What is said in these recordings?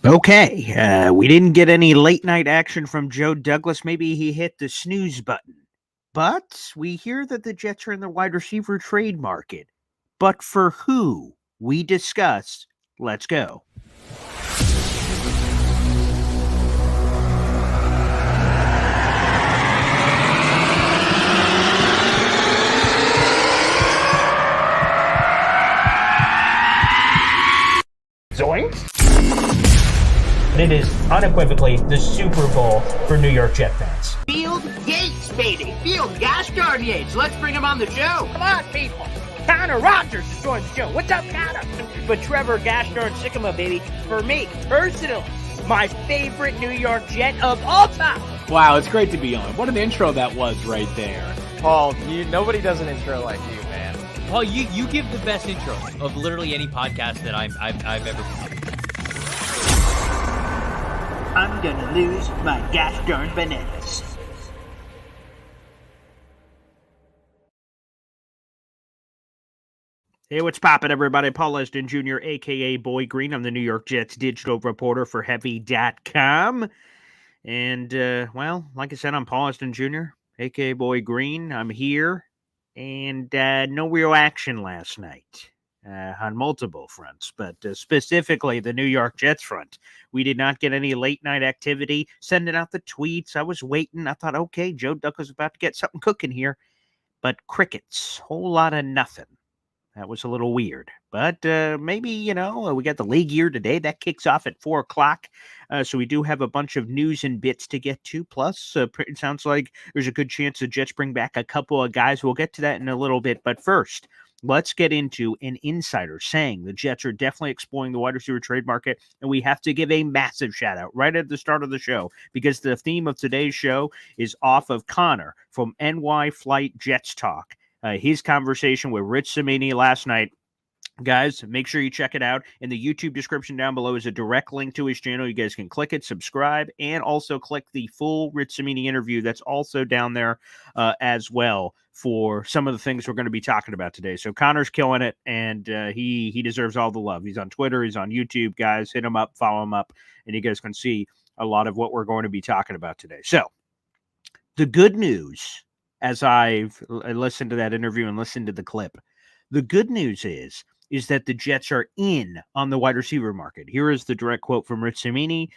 Okay, we didn't get any late night action from Joe Douglas. Maybe he hit the snooze button. But we hear that the Jets are in the wide receiver trade market. But for who? We discuss. Let's go. Zoinks! It is unequivocally the Super Bowl for New York Jet fans. Field Yates, baby. Field Gosh darn Yates. Let's bring him on the show. Come on, people. Connor Rodgers is joining the show. What's up, Connor? But Trevor Gosh darn Sycamore, baby, for me, personally, my favorite New York Jet of all time. Wow, it's great to be on. What an intro that was right there. Paul, nobody does an intro like you, man. Paul, you give the best intro of literally any podcast that I've ever done. I'm gonna lose my gosh darn bananas. Hey, what's poppin', everybody? Paul Lesden Jr., a.k.a. Boy Green. I'm the New York Jets digital reporter for Heavy.com. And, well, like I said, I'm Paul Lesden Jr., a.k.a. Boy Green. I'm here. And no real action last night on multiple fronts, but specifically the New York Jets front. We did not get any late night activity, sending out the tweets. I was waiting. I thought, okay, Joe Douglas is about to get something cooking here. But crickets, whole lot of nothing. That was a little weird. But maybe, we got the league year today. That kicks off at 4 o'clock. So we do have a bunch of news and bits to get to. Plus, it sounds like there's a good chance the Jets bring back a couple of guys. We'll get to that in a little bit. But first, let's get into an insider saying the Jets are definitely exploring the wide receiver trade market. And we have to give a massive shout out right at the start of the show because the theme of today's show is off of Connor from NY Flight Jets Talk. His conversation with Rich Cimini last night. Guys, make sure you check it out. In the YouTube description down below is a direct link to his channel. You guys can click it, subscribe, and also click the full Rich Cimini interview. That's also down there as well for some of the things we're going to be talking about today. So Connor's killing it, and he deserves all the love. He's on Twitter. He's on YouTube. Guys, hit him up, follow him up, and you guys can see a lot of what we're going to be talking about today. So the good news, as I've listened to that interview and listened to the clip, the good news is that the Jets are in on the wide receiver market. Here is the direct quote from Rich Cimini.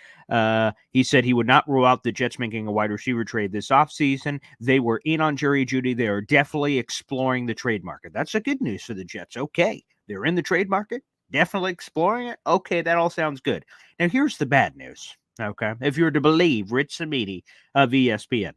He said he would not rule out the Jets making a wide receiver trade this offseason. They were in on Jerry Jeudy. They are definitely exploring the trade market. That's the good news for the Jets. Okay, they're in the trade market, definitely exploring it. Okay, that all sounds good. Now, here's the bad news, okay, if you were to believe Rich Cimini of ESPN.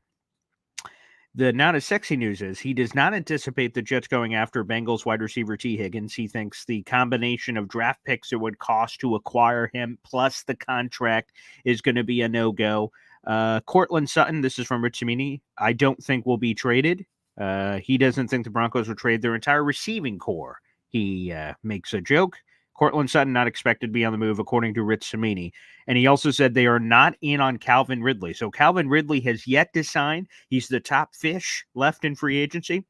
The not as sexy news is he does not anticipate the Jets going after Bengals wide receiver T. Higgins. He thinks the combination of draft picks it would cost to acquire him plus the contract is going to be a no-go. Courtland Sutton, this is from Rich Cimini, I don't think will be traded. He doesn't think the Broncos will trade their entire receiving core. He makes a joke. Courtland Sutton not expected to be on the move, according to Rich Cimini. And he also said they are not in on Calvin Ridley. So Calvin Ridley has yet to sign. He's the top fish left in free agency,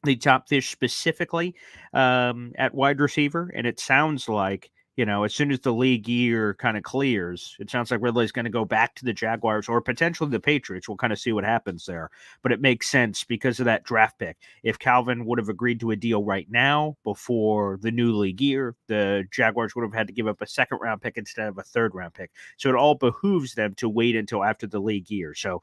the top fish specifically at wide receiver. And it sounds like, as soon as the league year kind of clears, it sounds like Ridley's going to go back to the Jaguars or potentially the Patriots. We'll kind of see what happens there. But it makes sense because of that draft pick. If Calvin would have agreed to a deal right now before the new league year, the Jaguars would have had to give up a second-round pick instead of a third-round pick. So it all behooves them to wait until after the league year. So,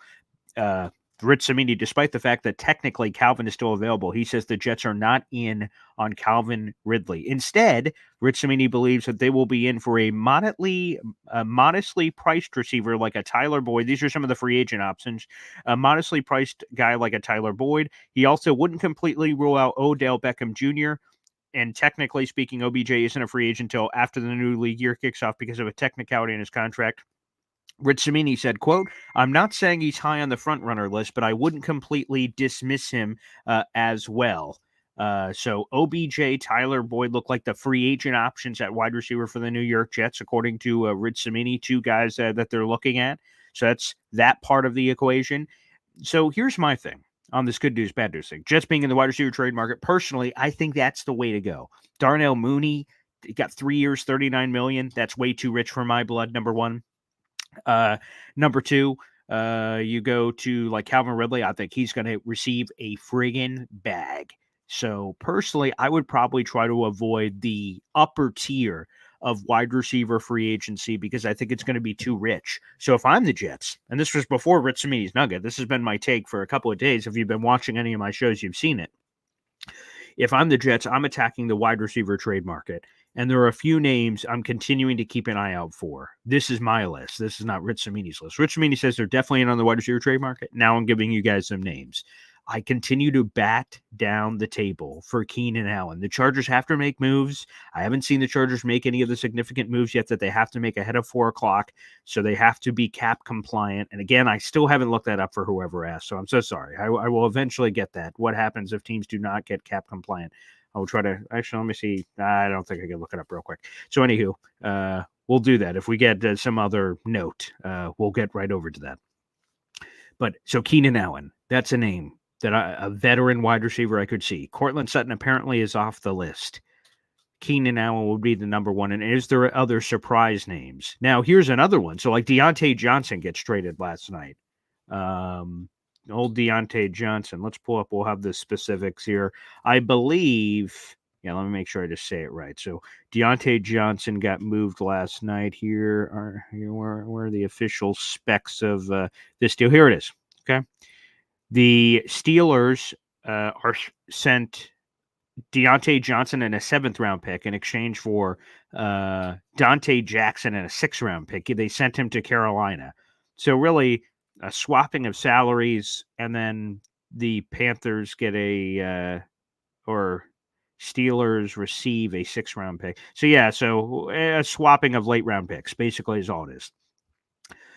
Rich Cimini, despite the fact that technically Calvin is still available, he says the Jets are not in on Calvin Ridley. Instead, Rich Cimini believes that they will be in for a modestly priced receiver like a Tyler Boyd. These are some of the free agent options. A modestly priced guy like a Tyler Boyd. He also wouldn't completely rule out Odell Beckham Jr., and technically speaking, OBJ isn't a free agent until after the new league year kicks off because of a technicality in his contract. Rich Cimini said, quote, I'm not saying he's high on the front runner list, but I wouldn't completely dismiss him as well. So OBJ, Tyler Boyd look like the free agent options at wide receiver for the New York Jets, according to Rich Cimini, two guys that they're looking at. So that's that part of the equation. So here's my thing on this good news, bad news thing. Jets being in the wide receiver trade market, personally, I think that's the way to go. Darnell Mooney, he got 3 years, $39 million. That's way too rich for my blood, number one. Number two, you go to like Calvin Ridley. I think he's going to receive a friggin' bag. So personally, I would probably try to avoid the upper tier of wide receiver free agency because I think it's going to be too rich. So if I'm the Jets, and this was before Rich Cimini's Nugget, this has been my take for a couple of days. If you've been watching any of my shows, you've seen it. If I'm the Jets, I'm attacking the wide receiver trade market. And there are a few names I'm continuing to keep an eye out for. This is my list. This is not Rich Cimini's list. Rich Cimini says they're definitely in on the wide receiver trade market. Now I'm giving you guys some names. I continue to bat down the table for Keenan Allen. The Chargers have to make moves. I haven't seen the Chargers make any of the significant moves yet that they have to make ahead of 4 o'clock, so they have to be cap compliant. And again, I still haven't looked that up for whoever asked, so I'm so sorry. I will eventually get that. What happens if teams do not get cap compliant? I will try to – actually, let me see. I don't think I can look it up real quick. So anywho, we'll do that. If we get some other note, we'll get right over to that. But so Keenan Allen, that's a name that a veteran wide receiver I could see. Cortland Sutton apparently is off the list. Keenan Allen would be the number one. And is there other surprise names? Now, here's another one. So, like Deontay Johnson gets traded last night. Old Deontay Johnson. Let's pull up. We'll have the specifics here. I believe. Yeah, let me make sure I just say it right. So, Deontay Johnson got moved last night. Where are the official specs of this deal? Here it is. Okay. The Steelers are sent Deontay Johnson and a 7th-round pick in exchange for Dante Jackson and a 6th-round pick. They sent him to Carolina. So really a swapping of salaries, and then the Panthers get or Steelers receive a 6th-round pick. So yeah, so a swapping of late-round picks basically is all it is.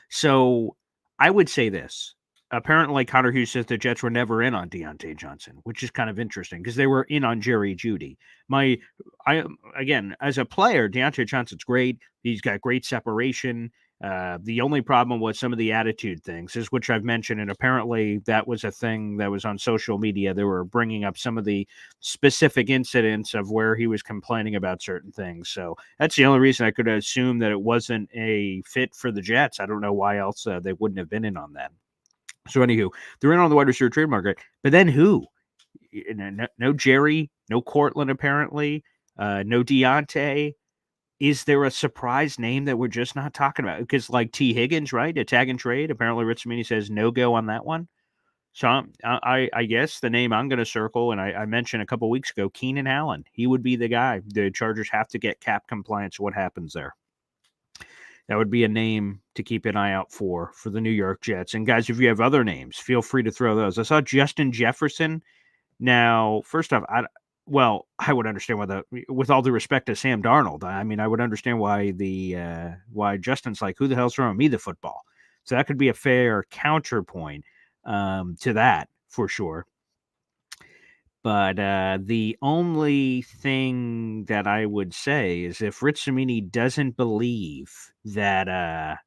So I would say this. Apparently, Connor Hughes says the Jets were never in on Deontay Johnson, which is kind of interesting because they were in on Jerry Jeudy. Again, as a player, Deontay Johnson's great. He's got great separation. The only problem was some of the attitude things, is which I've mentioned, and apparently that was a thing that was on social media. They were bringing up some of the specific incidents of where he was complaining about certain things. So that's the only reason I could assume that it wasn't a fit for the Jets. I don't know why else they wouldn't have been in on that. So anywho, they're in on the wide receiver trade market, but then who? No Jerry, no Cortland apparently, no Deontay. Is there a surprise name that we're just not talking about? Because like T. Higgins, right? A tag and trade. Apparently Rich Cimini says no go on that one. So I guess the name I'm going to circle, and I mentioned a couple weeks ago, Keenan Allen. He would be the guy. The Chargers have to get cap compliance. What happens there? That would be a name to keep an eye out for the New York Jets. And guys, if you have other names, feel free to throw those. I saw Justin Jefferson. Now, first off, I would understand why with all due respect to Sam Darnold, I mean, I would understand why why Justin's like, who the hell's throwing me the football? So that could be a fair counterpoint to that for sure. But the only thing that I would say is if Rich Cimini doesn't believe that,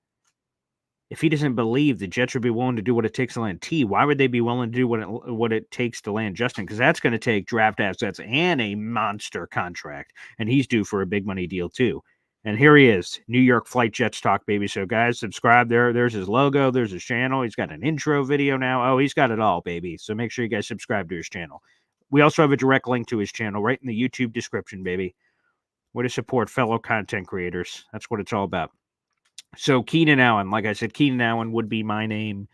if he doesn't believe the Jets would be willing to do what it takes to land T, why would they be willing to do what it takes to land Justin? Because that's going to take draft assets and a monster contract, and he's due for a big money deal too. And here he is, New York Flight Jets Talk, baby. So guys, subscribe there. There's his logo. There's his channel. He's got an intro video now. Oh, he's got it all, baby. So make sure you guys subscribe to his channel. We also have a direct link to his channel right in the YouTube description, baby. Way to support fellow content creators. That's what it's all about. So Keenan Allen, like I said, Keenan Allen would be my name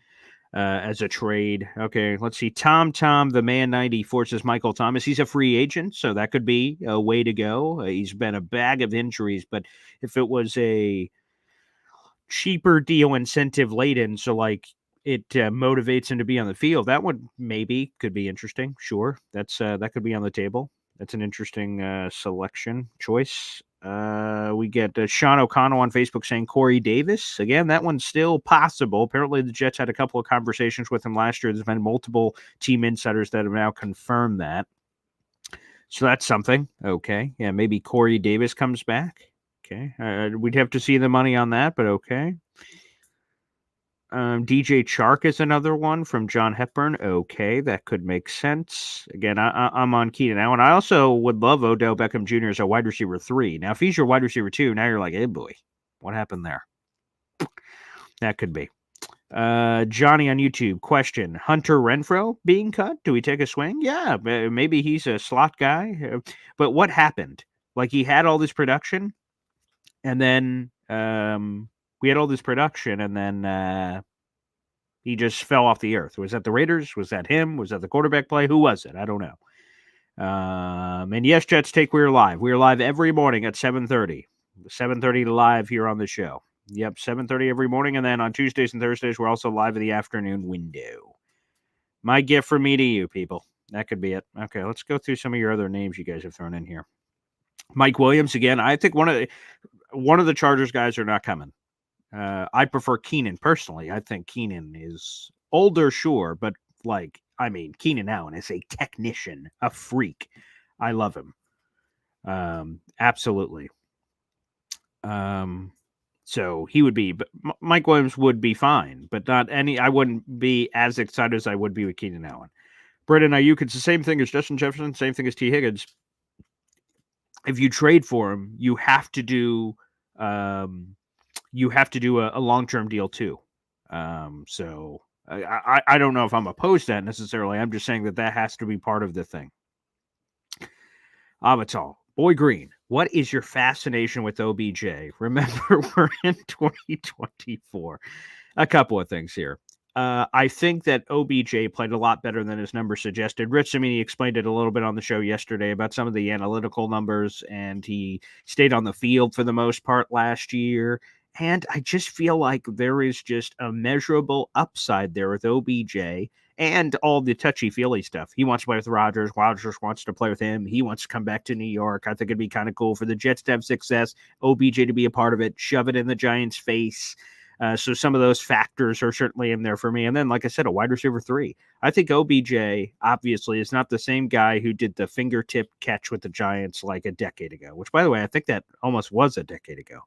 as a trade. Okay, let's see. Tom, the man 94 says Michael Thomas. He's a free agent, so that could be a way to go. He's been a bag of injuries, but if it was a cheaper deal, incentive laden, so like it motivates him to be on the field, that one could be interesting. Sure, that's that could be on the table. That's an interesting selection choice. We get Sean O'Connell on Facebook saying Corey Davis. Again, that one's still possible. Apparently, the Jets had a couple of conversations with him last year. There's been multiple team insiders that have now confirmed that. So that's something. Okay. Yeah, maybe Corey Davis comes back. Okay. We'd have to see the money on that, but okay. DJ Chark is another one from John Hepburn. Okay, that could make sense. Again, I'm on Keenan Allen. I also would love Odell Beckham Jr. as a wide receiver 3. Now, if he's your wide receiver 2, now you're like, hey, boy, what happened there? That could be. Johnny on YouTube, question, Hunter Renfrow being cut? Do we take a swing? Yeah, maybe he's a slot guy. But what happened? Like, he had all this production, and then we had all this production, and then he just fell off the earth. Was that the Raiders? Was that him? Was that the quarterback play? Who was it? I don't know. And yes, Jets Take, we're live. We're live every morning at 7:30. 7:30 live here on the show. Yep, 7:30 every morning, and then on Tuesdays and Thursdays, we're also live in the afternoon window. My gift from me to you, people. That could be it. Okay, let's go through some of your other names you guys have thrown in here. Mike Williams, again, I think one of the Chargers guys are not coming. I prefer Keenan personally. I think Keenan is older, sure, but Keenan Allen is a technician, a freak. I love him. Absolutely. So he would be, but Mike Williams would be fine, but not any. I wouldn't be as excited as I would be with Keenan Allen. Brandon Ayuk, it's the same thing as Justin Jefferson, same thing as T. Higgins. If you trade for him, you have to do a long-term deal too. So I don't know if I'm opposed to that necessarily. I'm just saying that has to be part of the thing. Avatar, Boy Green, what is your fascination with OBJ? Remember, we're in 2024. A couple of things here. I think that OBJ played a lot better than his numbers suggested. Rich Cimini explained it a little bit on the show yesterday about some of the analytical numbers, and he stayed on the field for the most part last year. And I just feel like there is just a measurable upside there with OBJ and all the touchy-feely stuff. He wants to play with Rodgers. Rodgers wants to play with him. He wants to come back to New York. I think it'd be kind of cool for the Jets to have success, OBJ to be a part of it, shove it in the Giants' face. So some of those factors are certainly in there for me. And then, like I said, a wide receiver 3. I think OBJ, obviously, is not the same guy who did the fingertip catch with the Giants like a decade ago, which, by the way, I think that almost was a decade ago.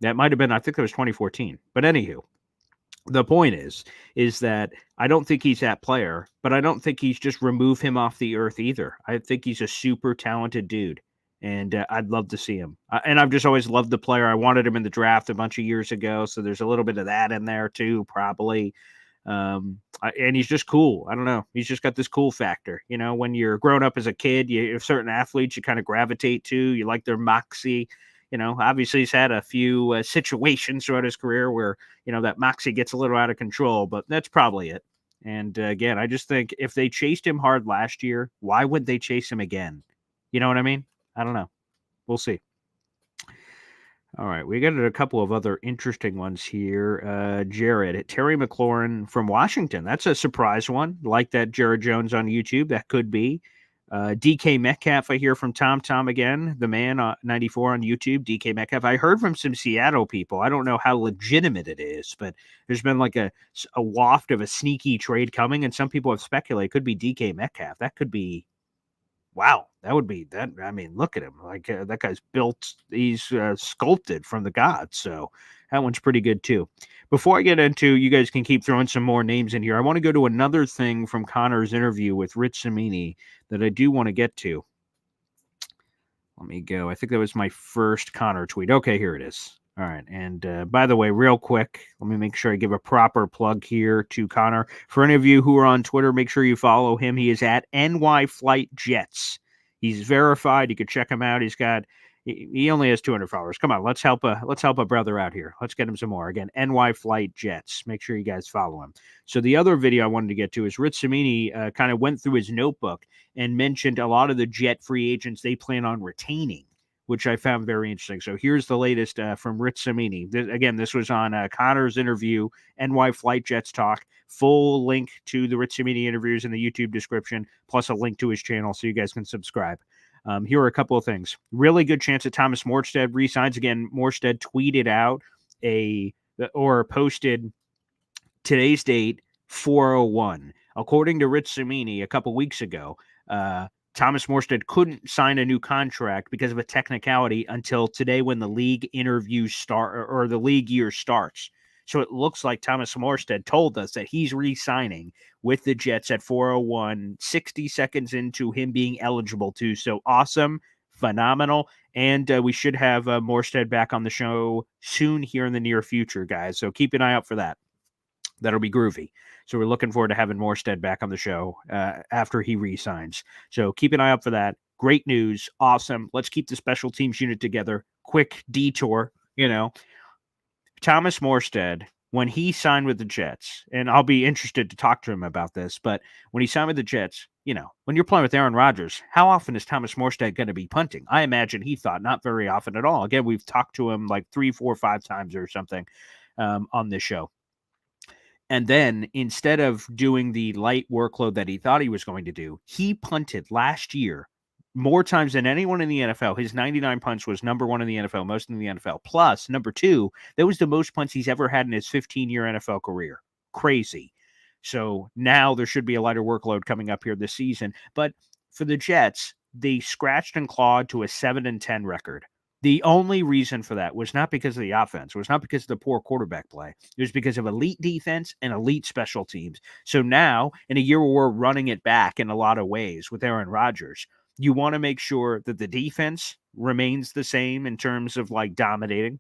That might have been, I think that was 2014. But anywho, the point is that I don't think he's that player, but I don't think he's just remove him off the earth either. I think he's a super talented dude. And I'd love to see him. And I've just always loved the player. I wanted him in the draft a bunch of years ago, so there's a little bit of that in there too, probably. And he's just cool. I don't know. He's just got this cool factor. You know, when you're growing up as a kid, you have certain athletes you kind of gravitate to. You like their moxie. You know, obviously he's had a few situations throughout his career where, you know, that moxie gets a little out of control, but that's probably it. And again, I just think if they chased him hard last year, why would they chase him again? You know what I mean? I don't know. We'll see. All right. We got a couple of other interesting ones here. Jared, Terry McLaurin from Washington. That's a surprise one. Like that Jared Jones on YouTube. That could be. DK Metcalf, I hear from Tom again. The man 94 on YouTube. DK Metcalf. I heard from some Seattle people. I don't know how legitimate it is, but there's been like a waft of a sneaky trade coming, and some people have speculated it could be DK Metcalf. That could be. Wow, that would be that. I mean, look at him. Like that guy's built. He's sculpted from the gods. So that one's pretty good too. Before I get into, you guys can keep throwing some more names in here. I want to go to another thing from Connor's interview with Rich Cimini that I do want to get to. Let me go. I think that was my first Connor tweet. Okay, here it is. All right. And by the way, real quick, let me make sure I give a proper plug here to Connor. For any of you who are on Twitter, make sure you follow him. He is at NY Flight Jets. He's verified. You can check him out. He only has 200 followers. Come on, let's help a brother out here. Let's get him some more. Again, NY Flight Jets. Make sure you guys follow him. So the other video I wanted to get to is Rich Cimini kind of went through his notebook and mentioned a lot of the Jet free agents they plan on retaining, which I found very interesting. So here's the latest from Rich Cimini. This was on Connor's interview, NY Flight Jets Talk. Full link to the Rich Cimini interviews in the YouTube description, plus a link to his channel so you guys can subscribe. Here are a couple of things. Really good chance that Thomas Morstead resigns. Again, Morstead tweeted out or posted today's date, 4/01. According to Rich Cimini a couple weeks ago, Thomas Morstead couldn't sign a new contract because of a technicality until today when the league interviews start or the league year starts. So it looks like Thomas Morstead told us that he's re-signing with the Jets at 4:01, 60 seconds into him being eligible to. So awesome, phenomenal. And we should have Morstead back on the show soon here in the near future, guys. So keep an eye out for that. That'll be groovy. So we're looking forward to having Morstead back on the show after he re-signs. So keep an eye out for that. Great news. Awesome. Let's keep the special teams unit together. Quick detour, Thomas Morstead, when he signed with the Jets, and I'll be interested to talk to him about this, but when he signed with the Jets, when you're playing with Aaron Rodgers, how often is Thomas Morstead going to be punting? I imagine he thought not very often at all. Again, we've talked to him like 3, 4, 5 times or something on this show. And then instead of doing the light workload that he thought he was going to do, he punted last year more times than anyone in the NFL. His 99 punts was number 1 in the NFL, most in the NFL. Plus, number 2, that was the most punts he's ever had in his 15-year NFL career. Crazy. So now there should be a lighter workload coming up here this season. But for the Jets, they scratched and clawed to a 7-10 record. The only reason for that was not because of the offense. It was not because of the poor quarterback play. It was because of elite defense and elite special teams. So now, in a year where we're running it back in a lot of ways with Aaron Rodgers, you want to make sure that the defense remains the same in terms of like dominating,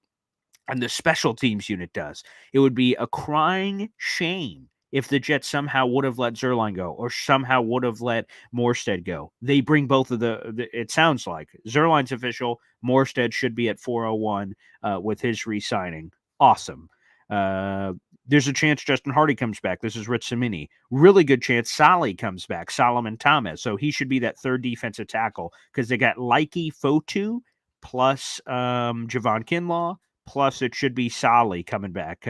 and the special teams unit does. It would be a crying shame if the Jets somehow would have let Zuerlein go or somehow would have let Morstead go. They bring both of it sounds like Zuerlein's official. Morstead should be at 4:01 with his re-signing. Awesome. There's a chance Justin Hardy comes back. This is Rich Cimini. Really good chance Solly comes back, Solomon Thomas. So he should be that third defensive tackle because they got Likey Fotu plus Javon Kinlaw, plus it should be Solly coming back.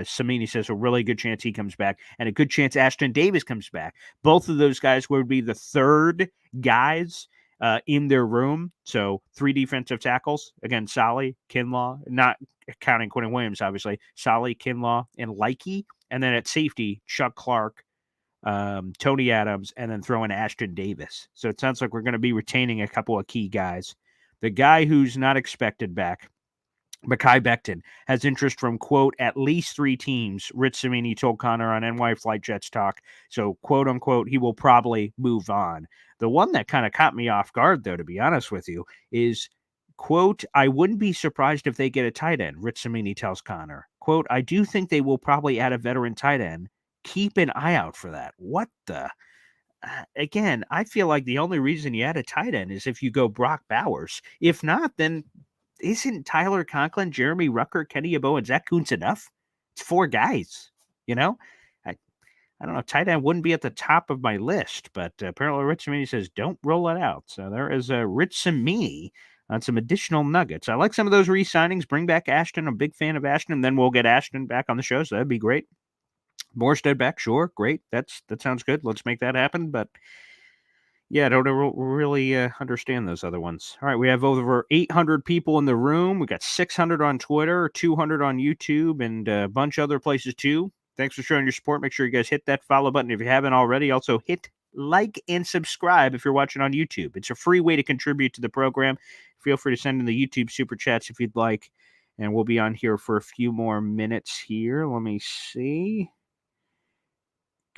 Cimini says a really good chance he comes back and a good chance Ashton Davis comes back. Both of those guys would be the third guys in their room. So 3 defensive tackles. Again, Solly, Kinlaw, not counting Quentin Williams, obviously. Solly, Kinlaw, and Likey. And then at safety, Chuck Clark, Tony Adams, and then throw in Ashton Davis. So it sounds like we're going to be retaining a couple of key guys. The guy who's not expected back, Mekhi Becton, has interest from, quote, at least 3 teams, Rich Cimini told Connor on NY Flight Jets Talk. So, quote, unquote, he will probably move on. The one that kind of caught me off guard, though, to be honest with you, is, quote, I wouldn't be surprised if they get a tight end, Rich Cimini tells Connor. Quote, I do think they will probably add a veteran tight end. Keep an eye out for that. What the? Again, I feel like the only reason you add a tight end is if you go Brock Bowers. If not, then isn't Tyler Conklin, Jeremy Rucker, Kenny Yeboah, and Zach Kuntz enough? It's 4 guys, I don't know. Tight end wouldn't be at the top of my list, but apparently Rich Cimini says don't roll it out. So there is a Rich Cimini on some additional nuggets. I like some of those re-signings. Bring back Ashton. I'm a big fan of Ashton, and then we'll get Ashton back on the show, so that'd be great. Morstead back, sure, great. That sounds good. Let's make that happen, but yeah, I don't really understand those other ones. All right, we have over 800 people in the room. We got 600 on Twitter, 200 on YouTube, and a bunch of other places too. Thanks for showing your support. Make sure you guys hit that follow button if you haven't already. Also, hit like and subscribe if you're watching on YouTube. It's a free way to contribute to the program. Feel free to send in the YouTube super chats if you'd like, and we'll be on here for a few more minutes here. Let me see.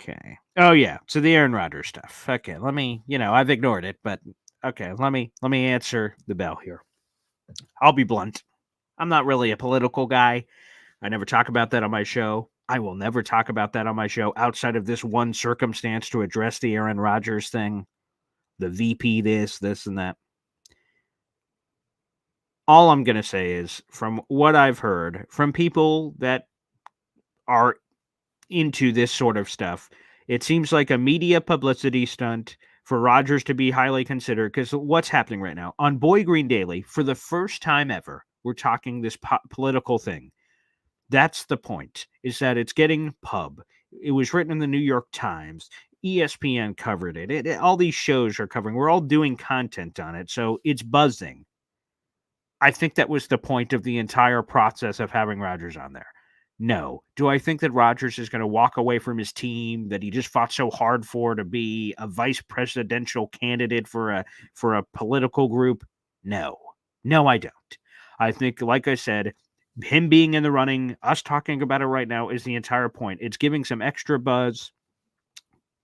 Okay. Oh yeah. So the Aaron Rodgers stuff. Okay. Let me, I've ignored it, but okay. Let me answer the bell here. I'll be blunt. I'm not really a political guy. I never talk about that on my show. I will never talk about that on my show outside of this one circumstance to address the Aaron Rodgers thing, the VP this, and that. All I'm going to say is from what I've heard from people that are into this sort of stuff, it seems like a media publicity stunt for Rodgers to be highly considered, because what's happening right now on Boy Green Daily, for the first time ever, we're talking this political thing. That's the point, is that it's getting pub. It was written in the New York Times. ESPN covered it. All these shows are covering. We're all doing content on it, so it's buzzing. I think that was the point of the entire process of having Rodgers on there. No. Do I think that Rodgers is going to walk away from his team that he just fought so hard for to be a vice presidential candidate for a political group? No. No, I don't. I think, like I said, him being in the running, us talking about it right now is the entire point. It's giving some extra buzz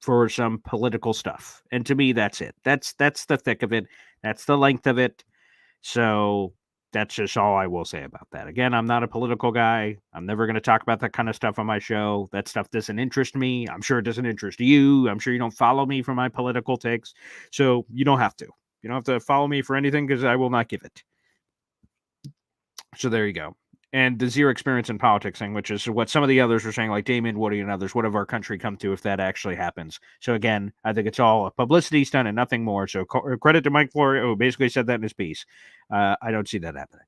for some political stuff. And to me, that's it. That's the thick of it. That's the length of it. So that's just all I will say about that. Again, I'm not a political guy. I'm never going to talk about that kind of stuff on my show. That stuff doesn't interest me. I'm sure it doesn't interest you. I'm sure you don't follow me for my political takes. So you don't have to. You don't have to follow me for anything because I will not give it. So there you go. And the zero experience in politics thing, which is what some of the others were saying, like Damien Woody and others, what have our country come to if that actually happens? So again, I think it's all a publicity stunt and nothing more. So credit to Mike Florio, who basically said that in his piece. I don't see that happening.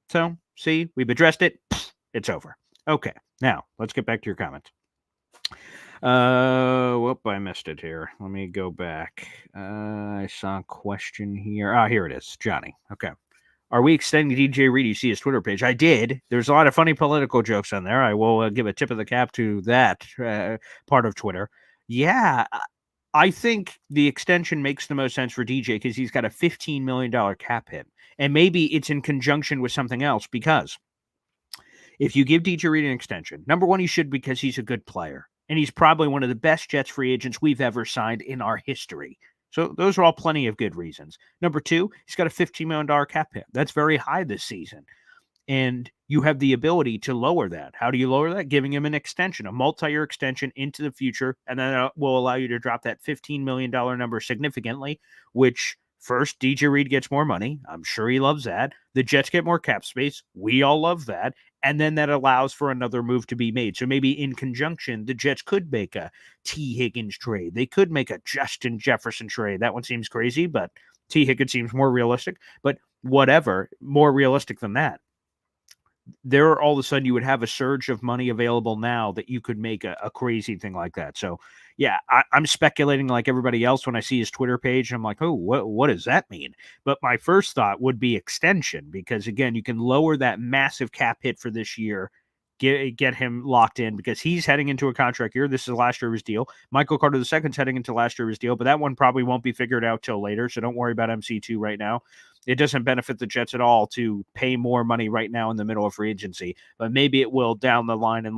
So, see, we've addressed it. It's over. Okay, now let's get back to your comments. Whoop, I missed it here. Let me go back. I saw a question here. Here it is. Johnny. Okay. Are we extending DJ Reed? You see his Twitter page. I did. There's a lot of funny political jokes on there. I will give a tip of the cap to that part of Twitter. Yeah, I think the extension makes the most sense for DJ because he's got a $15 million cap hit. And maybe it's in conjunction with something else because if you give DJ Reed an extension, number one, he should because he's a good player. And he's probably one of the best Jets free agents we've ever signed in our history. So those are all plenty of good reasons. Number two, he's got a $15 million cap hit. That's very high this season. And you have the ability to lower that. How do you lower that? Giving him an extension, a multi-year extension into the future. And then it will allow you to drop that $15 million number significantly, which first, DJ Reed gets more money. I'm sure he loves that. The Jets get more cap space. We all love that. And then that allows for another move to be made. So maybe in conjunction, the Jets could make a T. Higgins trade. They could make a Justin Jefferson trade. That one seems crazy, but T. Higgins seems more realistic. But whatever, more realistic than that. There all of a sudden you would have a surge of money available now that you could make a crazy thing like that. So, yeah, I'm speculating like everybody else when I see his Twitter page. And I'm like, oh, what does that mean? But my first thought would be extension because, again, you can lower that massive cap hit for this year, get him locked in because he's heading into a contract year. This is last year of his deal. Michael Carter II's heading into last year of his deal, but that one probably won't be figured out till later. So don't worry about MC2 right now. It doesn't benefit the Jets at all to pay more money right now in the middle of free agency, but maybe it will down the line in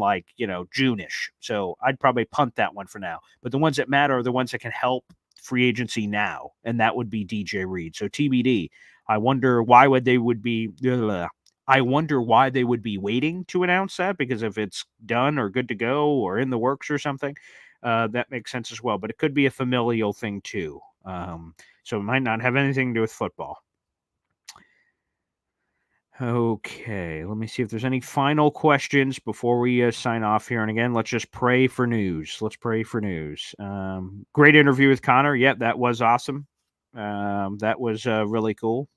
June-ish. So I'd probably punt that one for now. But the ones that matter are the ones that can help free agency now, and that would be DJ Reed. So TBD. I wonder why they would be waiting to announce that because if it's done or good to go or in the works or something, that makes sense as well. But it could be a familial thing too. So it might not have anything to do with football. Okay, let me see if there's any final questions before we sign off here. And again, let's just pray for news. Great interview with Connor. Yeah, that was awesome. That was really cool.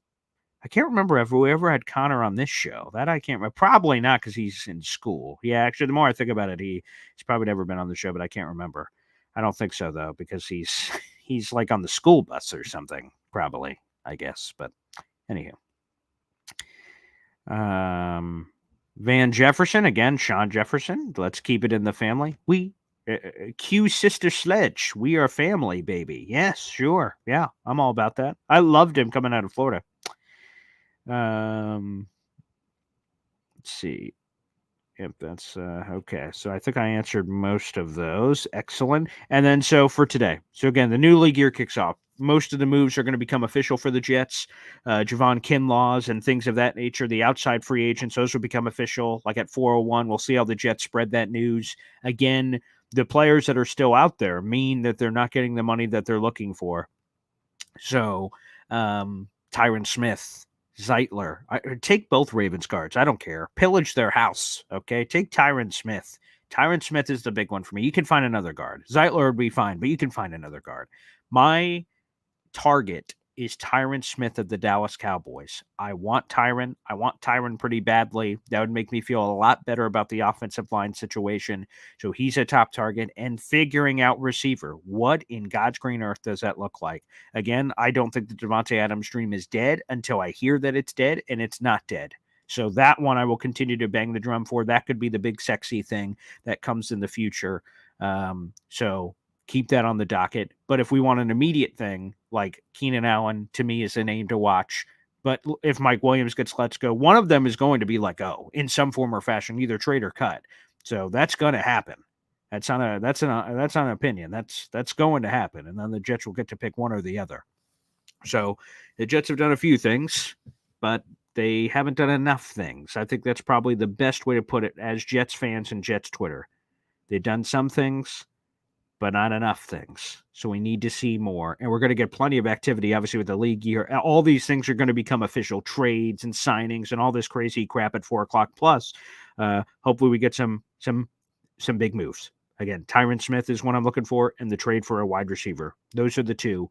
I can't remember if we ever had Connor on this show. That I can't remember. Probably not because he's in school. Yeah, actually, the more I think about it, he's probably never been on the show, but I can't remember. I don't think so, though, because he's like on the school bus or something, probably, I guess. But anyhow. Van Jefferson, again, Sean Jefferson. Let's keep it in the family. Q Sister Sledge. We are family, baby. Yes, sure. Yeah, I'm all about that. I loved him coming out of Florida. Let's see. Yep, that's okay. So I think I answered most of those. Excellent. And then so for today. So again, the new league year kicks off. Most of the moves are going to become official for the Jets. Javon Kinlaws and things of that nature. The outside free agents, those will become official. Like at 4:01, we'll see how the Jets spread that news. Again, the players that are still out there mean that they're not getting the money that they're looking for. So Tyron Smith, Zeitler. Take both Ravens guards. I don't care. Pillage their house, okay? Take Tyron Smith. Tyron Smith is the big one for me. You can find another guard. Zeitler would be fine, but you can find another guard. My target is Tyron Smith of the Dallas Cowboys. I want Tyron. I want Tyron pretty badly. That would make me feel a lot better about the offensive line situation. So he's a top target. And figuring out receiver. What in God's green earth does that look like? Again, I don't think the Devontae Adams dream is dead until I hear that it's dead, and it's not dead. So that one I will continue to bang the drum for. That could be the big sexy thing that comes in the future. So keep that on the docket. But if we want an immediate thing, like Keenan Allen, to me, is a name to watch. But if Mike Williams gets let go, one of them is going to be let go in some form or fashion, either trade or cut. So that's going to happen. That's not an opinion. That's going to happen, and then the Jets will get to pick one or the other. So the Jets have done a few things, but they haven't done enough things. I think that's probably the best way to put it as Jets fans and Jets Twitter. They've done some things, but not enough things. So we need to see more. And we're going to get plenty of activity, obviously, with the league year. All these things are going to become official trades and signings and all this crazy crap at 4 o'clock. Plus, hopefully we get some big moves. Again, Tyron Smith is one I'm looking for, and the trade for a wide receiver. Those are the two.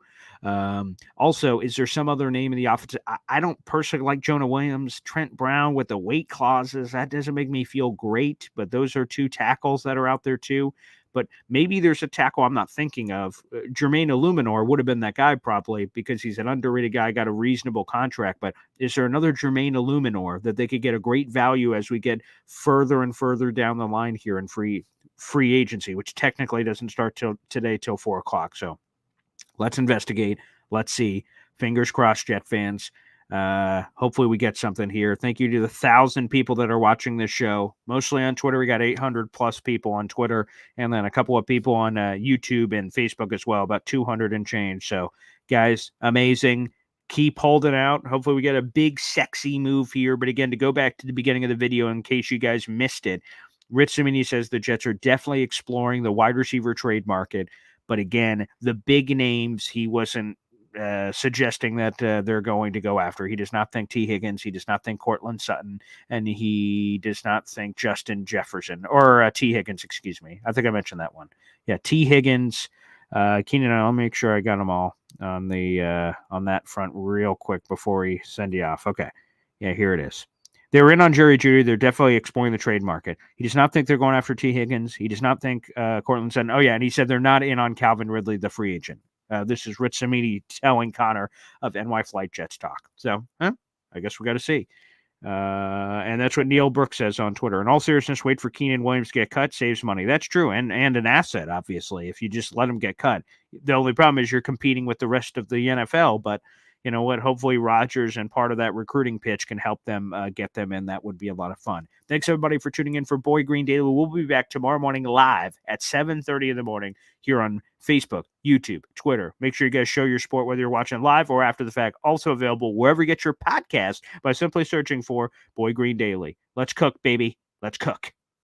Also, is there some other name in the offense? I don't personally like Jonah Williams, Trent Brown with the weight clauses. That doesn't make me feel great, but those are two tackles that are out there too. But maybe there's a tackle I'm not thinking of. Jermaine Illuminor would have been that guy probably because he's an underrated guy, got a reasonable contract. But is there another Jermaine Illuminor that they could get a great value as we get further and further down the line here in free agency, which technically doesn't start till 4 o'clock. So let's investigate. Let's see. Fingers crossed, Jet fans. Hopefully we get something here. Thank you to the 1,000 people that are watching this show, mostly on Twitter. We got 800 plus people on Twitter, and then a couple of people on YouTube and Facebook as well, about 200 and change. So guys, amazing. Keep holding out. Hopefully we get a big sexy move here. But again, to go back to the beginning of the video in case you guys missed it, Rich Cimini says the Jets are definitely exploring the wide receiver trade market. But again, the big names, he wasn't suggesting that they're going to go after. He does not think T. Higgins. He does not think Cortland Sutton. And he does not think Justin Jefferson. Or T. Higgins, excuse me. I think I mentioned that one. Yeah, T. Higgins. Keenan, I'll make sure I got them all on that front real quick before we send you off. Okay. Yeah, here it is. They're in on Jerry Jeudy. They're definitely exploring the trade market. He does not think they're going after T. Higgins. He does not think Cortland Sutton. Oh, yeah, and he said they're not in on Calvin Ridley, the free agent. This is Rich Cimini telling Connor of NY Flight Jets Talk. So, I guess we got to see. And that's what Neil Brooks says on Twitter. In all seriousness, wait for Keenan Williams to get cut. Saves money. That's true. And an asset, obviously, if you just let him get cut. The only problem is you're competing with the rest of the NFL, but you know what? Hopefully Rodgers and part of that recruiting pitch can help them get them in. That would be a lot of fun. Thanks, everybody, for tuning in for Boy Green Daily. We'll be back tomorrow morning live at 7:30 in the morning here on Facebook, YouTube, Twitter. Make sure you guys show your support whether you're watching live or after the fact. Also available wherever you get your podcast by simply searching for Boy Green Daily. Let's cook, baby. Let's cook.